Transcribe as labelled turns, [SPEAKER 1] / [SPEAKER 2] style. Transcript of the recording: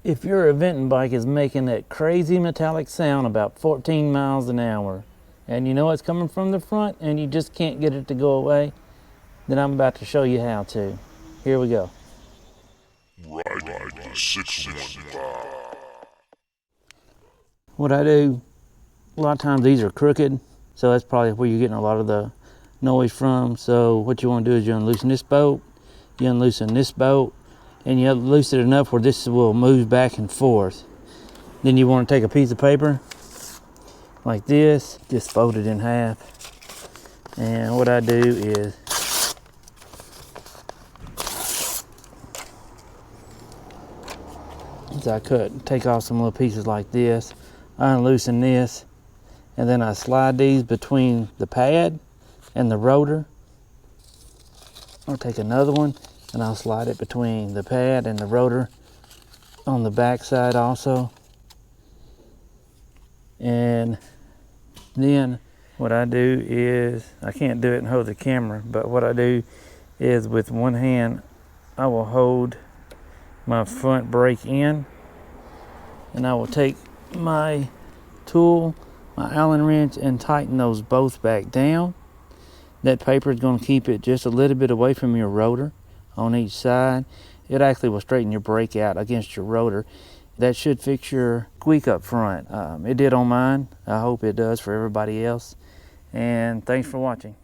[SPEAKER 1] If your Aventon bike is making that crazy metallic sound about 14 miles an hour, and you know it's coming from the front and you just can't get it to go away, then I'm about to show you how to. Here we go.
[SPEAKER 2] Riding the 615.
[SPEAKER 1] What I do, a lot of times these are crooked, so that's probably where you're getting a lot of the noise from. So what you want to do is you unloosen this bolt, you unloosen this bolt, and you loosen it enough where this will move back and forth. Then you want to take a piece of paper like this, just fold it in half. And what I do is I take off some little pieces like this, I unloosen this, and then I slide these between the pad and the rotor. I'll take another one and I'll slide it between the pad and the rotor on the back side also. And then what I do is, I can't do it and hold the camera, but what I do is with one hand I will hold my front brake in, and I will take my tool, my Allen wrench, and tighten those both back down. That paper is going to keep it just a little bit away from your rotor on each side. It actually will straighten your brake out against your rotor. That should fix your squeak up front. It did on mine. I hope it does for everybody else. And thanks for watching.